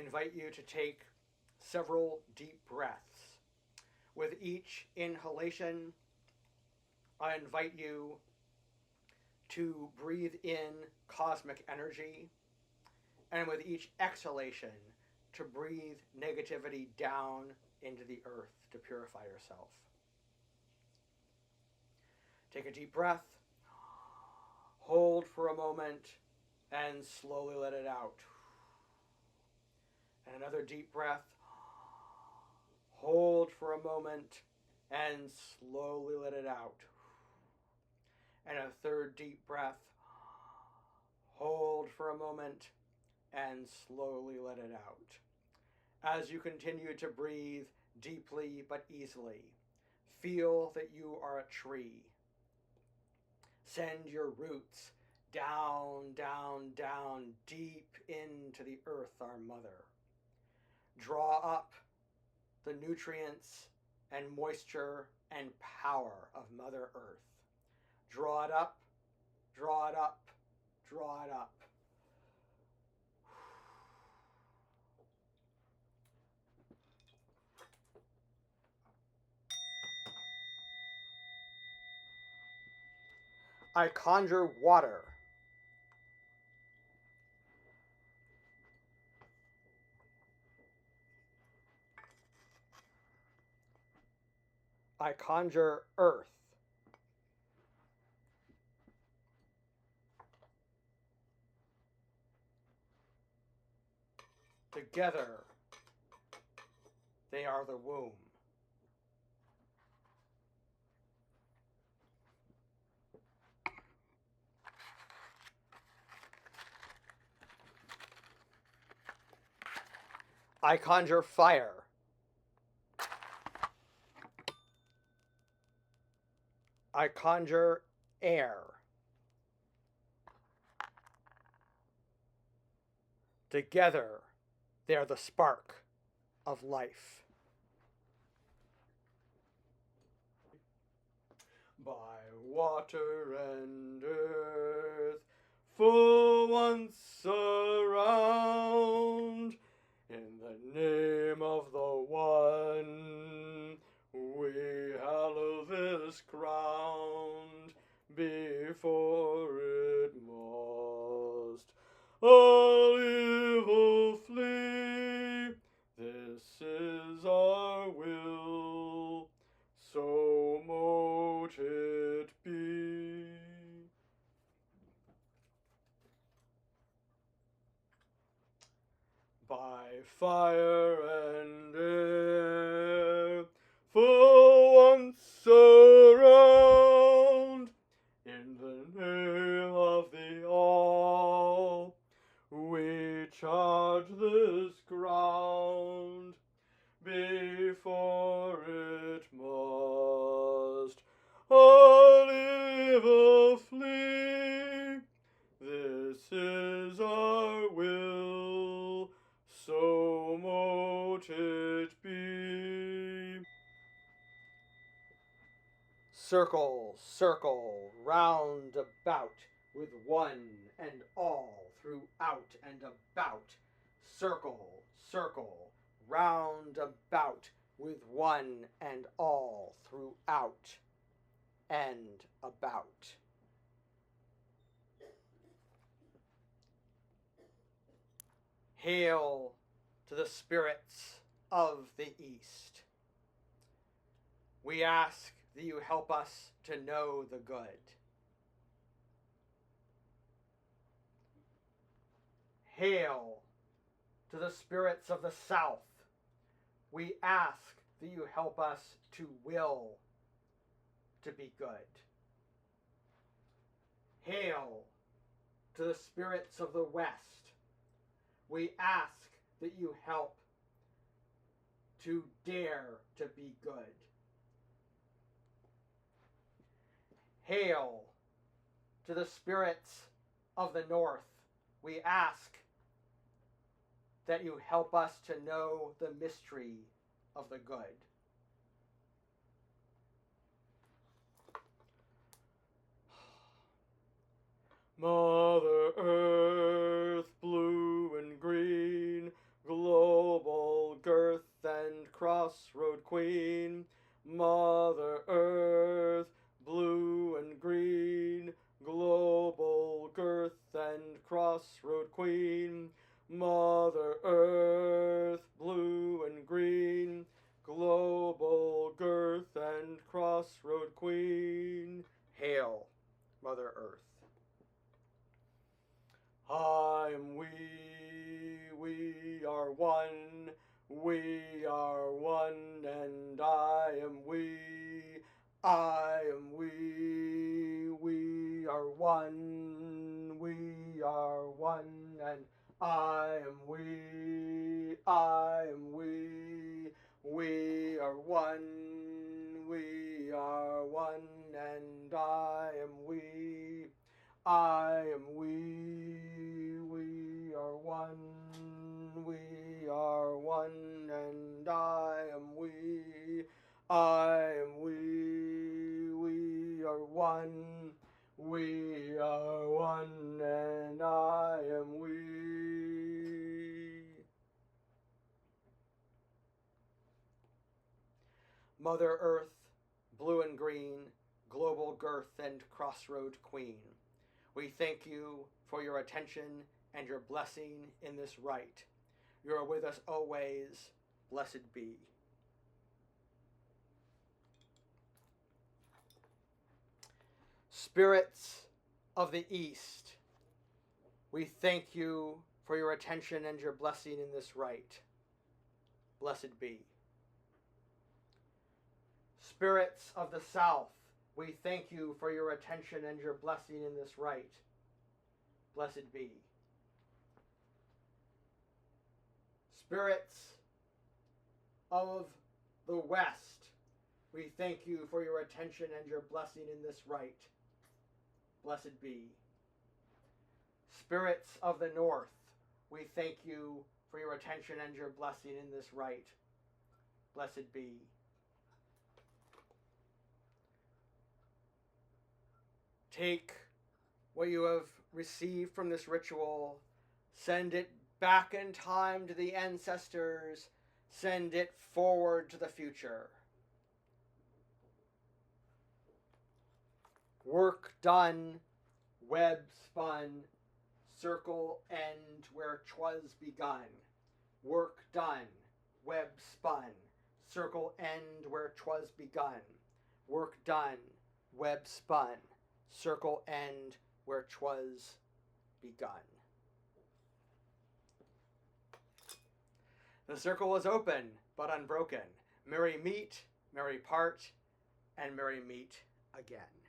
invite you to take several deep breaths. With each inhalation, I invite you to breathe in cosmic energy, and with each exhalation, to breathe negativity down into the earth to purify yourself. Take a deep breath, hold for a moment, and slowly let it out. And another deep breath, hold for a moment, and slowly let it out. And a third deep breath, hold for a moment, and slowly let it out. As you continue to breathe deeply but easily, feel that you are a tree. Send your roots down, down, down, deep into the earth, our mother. Draw up the nutrients and moisture and power of Mother Earth. Draw it up, draw it up, draw it up. I conjure water. I conjure earth. Together, they are the womb. I conjure fire. I conjure air. Together, they are the spark of life. By water and earth, full once around, in the name of the One, we hallow this ground. Before it must all evil flee. This is our will, so mote it be. By fire and air, full once around, in the name of the All, we charge this ground. Before it must all evil flee. This is our will, so mote it be. Circle, circle, round about, with one and all throughout and about. Circle, circle, round about, with one and all throughout and about. Hail to the spirits of the East. We ask that you help us to know the good. Hail to the spirits of the South. We ask that you help us to will to be good. Hail to the spirits of the West. We ask that you help to dare to be good. Hail to the spirits of the North. We ask that you help us to know the mystery of the good. Mother Earth, blue and green, glow am we, I am we are one, and I am we, I am we are one, and I am we, I am we are one, and I am we, I am we are one, and I am we. Mother Earth, blue and green, global girth and crossroad queen, we thank you for your attention and your blessing in this rite. You are with us always. Blessed be. Spirits of the East, we thank you for your attention and your blessing in this rite. Blessed be. Spirits of the South, we thank you for your attention and your blessing in this rite. Blessed be. Spirits of the West, we thank you for your attention and your blessing in this rite. Blessed be. Spirits of the North, we thank you for your attention and your blessing in this rite. Blessed be. Take what you have received from this ritual, send it back in time to the ancestors, send it forward to the future. Work done, web spun, circle end where 'twas begun. Work done, web spun, circle end where 'twas begun. Work done, web spun, circle end where 'twas begun. The circle was open but unbroken. Merry meet, merry part, and merry meet again.